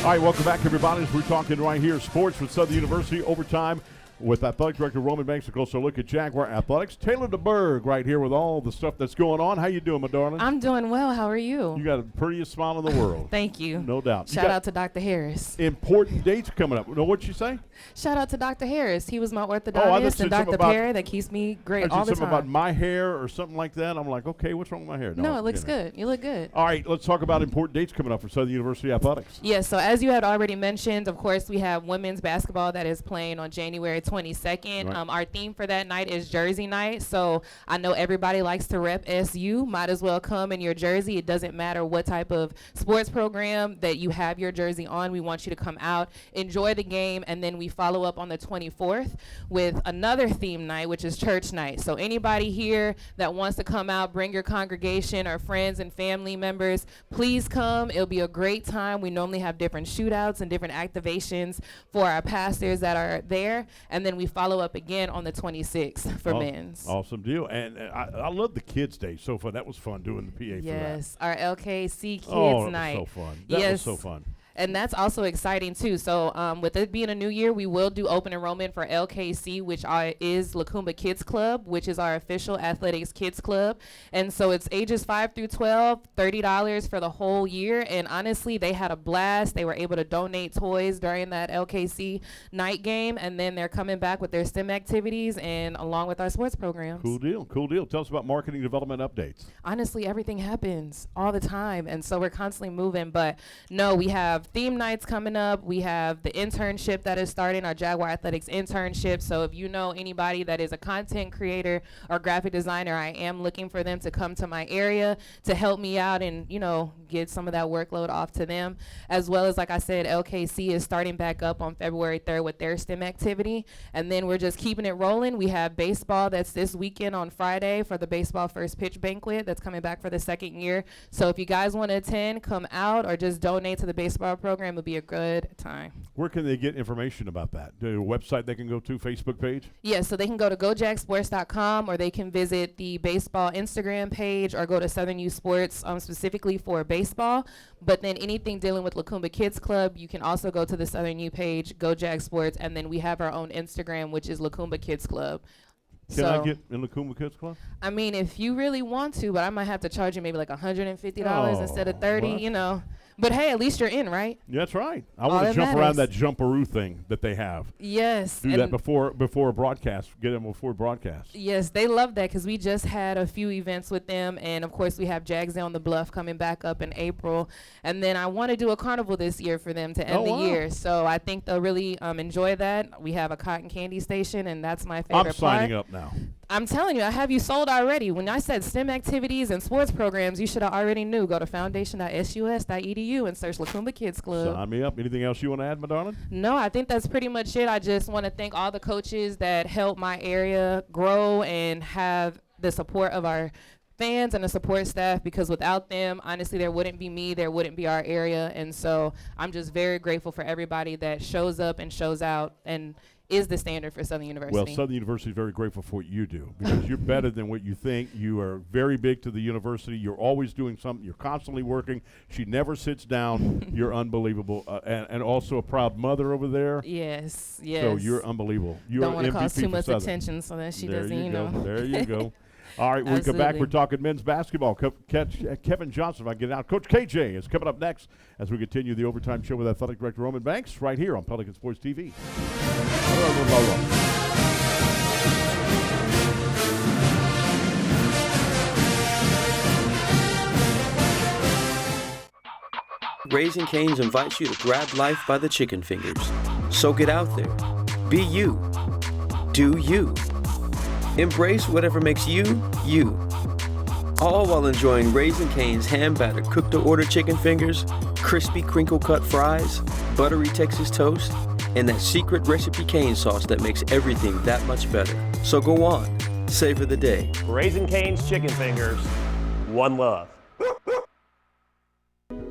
All right, welcome back, everybody. As we're talking right here, sports with Southern University overtime with Athletic Director Roman Banks. A closer look at Jaguar Athletics. Taylor DeBorg right here with all the stuff that's going on. How you doing, my darling? I'm doing well. How are you? You got the prettiest smile in the world. Thank you. No doubt. Shout out to Dr. Harris. Important dates coming up. Know what you say? Shout out to Dr. Harris. He was my orthodontist, and Dr. Perry that keeps me great all the something time. about my hair or something like that. I'm like, okay, what's wrong with my hair? No, it looks good. You look good. All right, let's talk about important dates coming up for Southern University Athletics. Yes, so as you had already mentioned, of course, we have women's basketball that is playing on January 22nd. Right. Our theme for that night is Jersey Night. So I know everybody likes to rep SU. Might as well come in your jersey. It doesn't matter what type of sports program that you have your jersey on. We want you to come out, enjoy the game, and then we follow up on the 24th with another theme night, which is church night. So anybody here that wants to come out, bring your congregation or friends and family members, please come. It'll be a great time. We normally have different shootouts and different activations for our pastors that are there, and then we follow up again on the 26th for men's. Awesome deal. And I love the Kids Day so far. That was fun doing the PA for that. Yes, our LKC Kids Night. That was so fun. That was so fun. And that's also exciting too. So with it being a new year, we will do open enrollment for LKC, which is Lacumba Kids Club, which is our official athletics kids club. And so it's ages 5 through 12, $30 for the whole year. And honestly, they had a blast. They were able to donate toys during that LKC night game. And then they're coming back with their STEM activities and along with our sports programs. Cool deal. Cool deal. Tell us about marketing development updates. Honestly, everything happens all the time. And so we're constantly moving. But no, we have have theme nights coming up. We have the internship that is starting, our Jaguar Athletics internship. So if you know anybody that is a content creator or graphic designer, I am looking for them to come to my area to help me out and, get some of that workload off to them. As well as, like I said, LKC is starting back up on February 3rd with their STEM activity. And then we're just keeping it rolling. We have baseball that's this weekend on Friday for the baseball first pitch banquet that's coming back for the second year. So if you guys want to attend, come out or just donate to the baseball program. It'll be a good time. Where can they get information about that? Do a website they can go to, Facebook page? Yes, so they can go to gojagsports.com or they can visit the baseball Instagram page or go to Southern Youth Sports specifically for baseball. But then anything dealing with Lacumba Kids Club, you can also go to the Southern Youth page, Go Jag Sports, and then we have our own Instagram, which is Lacumba Kids Club. Can I get in Lacumba Kids Club? I mean, if you really want to, but I might have to charge you maybe like $150 instead of $30, But hey, at least you're in, right? Yeah, that's right. I want to jump around that jumperoo thing that they have. Yes. Do that before a broadcast. Get them before broadcast. Yes, they love that because we just had a few events with them. And, of course, we have Jags on the Bluff coming back up in April. And then I want to do a carnival this year for them to end the year. So I think they'll really enjoy that. We have a cotton candy station, and that's my favorite I'm signing up now. I'm telling you, I have you sold already. When I said STEM activities and sports programs, you should have already knew. Go to foundation.sus.edu and search Lacumba Kids Club. Sign me up. Anything else you want to add, my darling? No, I think that's pretty much it. I just want to thank all the coaches that help my area grow and have the support of our fans and the support staff, because without them, honestly, there wouldn't be me, there wouldn't be our area. And so I'm just very grateful for everybody that shows up and shows out and is the standard for Southern University. Well, Southern University is very grateful for what you do, because you're better than what you think. You are very big to the university. You're always doing something. You're constantly working. She never sits down. You're unbelievable. And also a proud mother over there. Yes. So you're unbelievable. You don't want to cause too much attention so that she doesn't, There you go. All right, when we come back, we're talking men's basketball. Kevin Johnson, if I get out. Coach KJ is coming up next as we continue the Overtime Show with Athletic Director Roman Banks right here on Pelican Sports TV. Raising Cane's invites you to grab life by the chicken fingers. So get out there. Be you. Do you. Embrace whatever makes you, you. All while enjoying Raising Cane's hand-battered cooked-to-order chicken fingers, crispy crinkle-cut fries, buttery Texas toast, and that secret recipe cane sauce that makes everything that much better. So go on, savor the day. Raising Cane's chicken fingers, one love.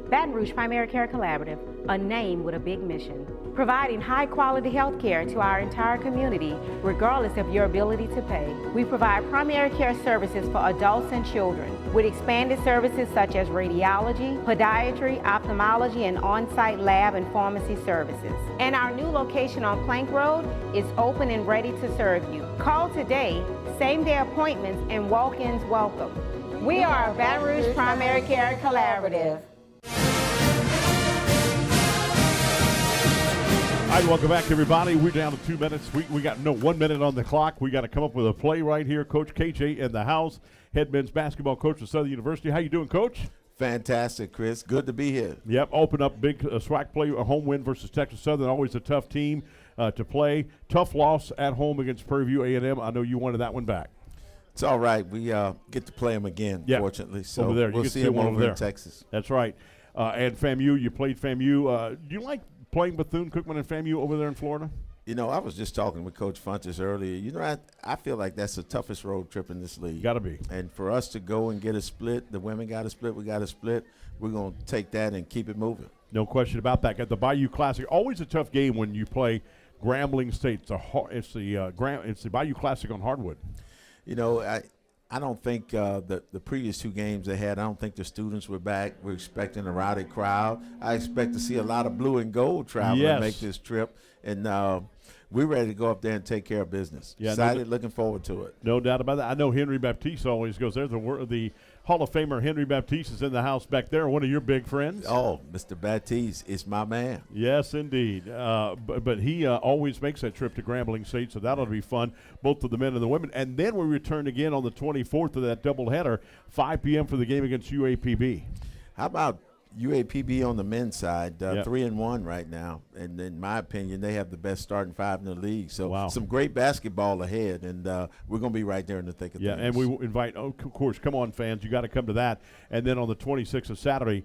Baton Rouge Primary Care Collaborative, a name with a big mission. Providing high-quality health care to our entire community, regardless of your ability to pay. We provide primary care services for adults and children, with expanded services such as radiology, podiatry, ophthalmology, and on-site lab and pharmacy services. And our new location on Plank Road is open and ready to serve you. Call today, same-day appointments, and walk-ins welcome. We are Baton Rouge Primary Care Collaborative. All right, welcome back, everybody. We're down to 2 minutes. We got 1 minute on the clock. We got to come up with a play right here. Coach KJ in the house, head men's basketball coach of Southern University. How you doing, Coach? Fantastic, Chris. Good to be here. Yep, open up big SWAC play, a home win versus Texas Southern. Always a tough team to play. Tough loss at home against Prairie View A&M. I know you wanted that one back. It's all right. We get to play them again, fortunately. So over there. We'll see them over in Texas. That's right. And FAMU, you played FAMU. Do you like playing Bethune-Cookman and FAMU over there in Florida? You know, I was just talking with Coach Funches earlier. You know, I feel like that's the toughest road trip in this league. Got to be. And for us to go and get a split, the women got a split, we got a split, we're going to take that and keep it moving. No question about that. Got the Bayou Classic. Always a tough game when you play Grambling State. It's the Bayou Classic on hardwood. You know, I don't think the previous two games they had, I don't think the students were back. We're expecting a rowdy crowd. I expect to see a lot of blue and gold traveling to make this trip. And we're ready to go up there and take care of business. Yeah, excited, looking forward to it. No doubt about that. I know Henry Baptiste always goes there. The Hall of Famer Henry Baptiste is in the house back there, one of your big friends. Oh, Mr. Baptiste is my man. Yes, indeed. But he always makes that trip to Grambling State, so that'll be fun, both for the men and the women. And then we return again on the 24th of that doubleheader, 5 p.m. for the game against UAPB. How about UAPB on the men's side, 3-1 right now, and in my opinion, they have the best starting five in the league. So some great basketball ahead, and we're going to be right there in the thick of things. Yeah, and we invite, of course, come on, fans, you got to come to that. And then on the 26th of Saturday,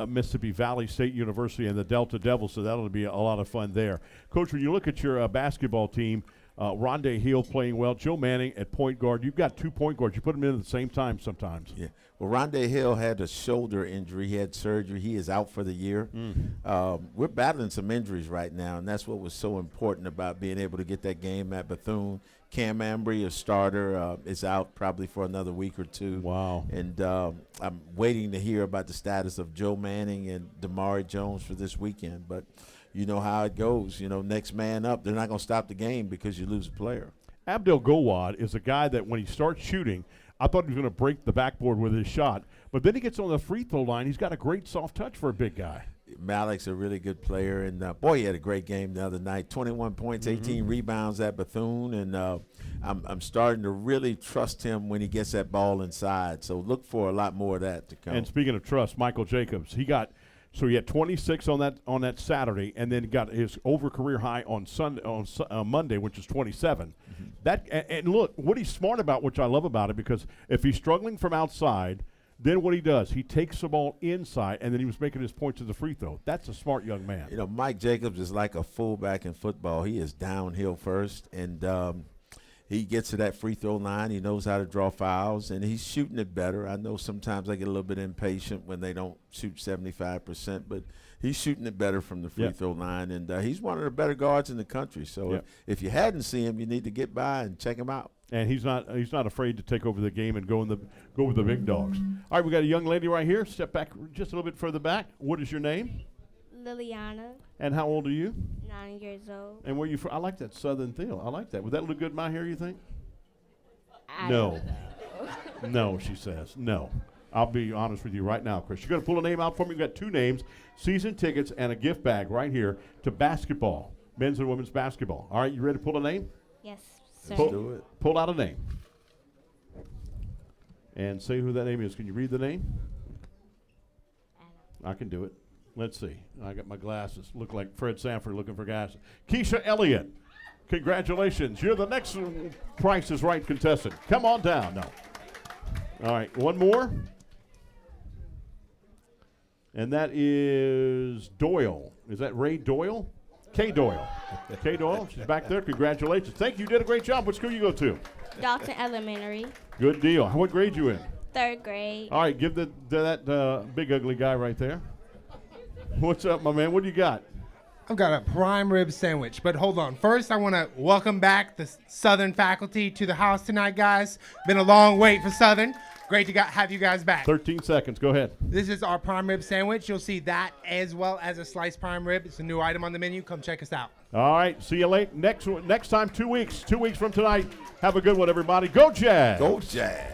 Mississippi Valley State University and the Delta Devils. So that'll be a lot of fun there. Coach, when you look at your basketball team, Rondé Hill playing well, Joe Manning at point guard. You've got 2 point guards. You put them in at the same time sometimes. Yeah. Well, Rondé Hill had a shoulder injury. He had surgery. He is out for the year. We're battling some injuries right now, and that's what was so important about being able to get that game at Bethune. Cam Ambry, a starter, is out probably for another week or two. Wow. And I'm waiting to hear about the status of Joe Manning and Damari Jones for this weekend. But you know how it goes. You know, next man up. They're not going to stop the game because you lose a player. Abdel Gowad is a guy that when he starts shooting, I thought he was going to break the backboard with his shot. But then he gets on the free throw line. He's got a great soft touch for a big guy. Malik's a really good player. And, boy, he had a great game the other night. 21 points, 18 rebounds at Bethune. And I'm starting to really trust him when he gets that ball inside. So look for a lot more of that to come. And speaking of trust, Michael Jacobs, he had 26 on that Saturday, and then got his over career high on Monday, which is 27. That and look what he's smart about, which I love about it, because if he's struggling from outside, then what he does, he takes the ball inside, and then he was making his points at the free throw. That's a smart young man. You know, Mike Jacobs is like a fullback in football. He is downhill first, and he gets to that free throw line. He knows how to draw fouls, and he's shooting it better. I know sometimes I get a little bit impatient when they don't shoot 75%, but he's shooting it better from the free throw line, and he's one of the better guards in the country. So if you hadn't seen him, you need to get by and check him out. And he's not afraid to take over the game and go with the big dogs. All right, we got a young lady right here. Step back just a little bit further back. What is your name? Liliana. And how old are you? 9 years old. And where you from? I like that southern feel. I like that. Would that look good in my hair, you think? I no. don't know. No, she says. No. I'll be honest with you right now, Chris. You're going to pull a name out for me. We've got 2 names, season tickets, and a gift bag right here to basketball, men's and women's basketball. All right, you ready to pull a name? Yes, sir. Let's do it. Pull out a name. And say who that name is. Can you read the name? I can do it. Let's see. I got my glasses. Look like Fred Sanford looking for guys. Keisha Elliott. Congratulations. You're the next Price is Right contestant. Come on down. No. All right. One more. And that is Doyle. Is that Ray Doyle? Kay Doyle. Kay Doyle. She's back there. Congratulations. Thank you. You did a great job. What school you go to? Dalton Elementary. Good deal. What grade you in? 3rd grade. All right. Give that big ugly guy right there. What's up, my man? What do you got? I've got a prime rib sandwich, but hold on. First, I want to welcome back the Southern faculty to the house tonight, guys. Been a long wait for Southern. Great to have you guys back. 13 seconds. Go ahead. This is our prime rib sandwich. You'll see that as well as a sliced prime rib. It's a new item on the menu. Come check us out. All right. See you late. Next time, 2 weeks. 2 weeks from tonight. Have a good one, everybody. Go Jazz. Go Jazz.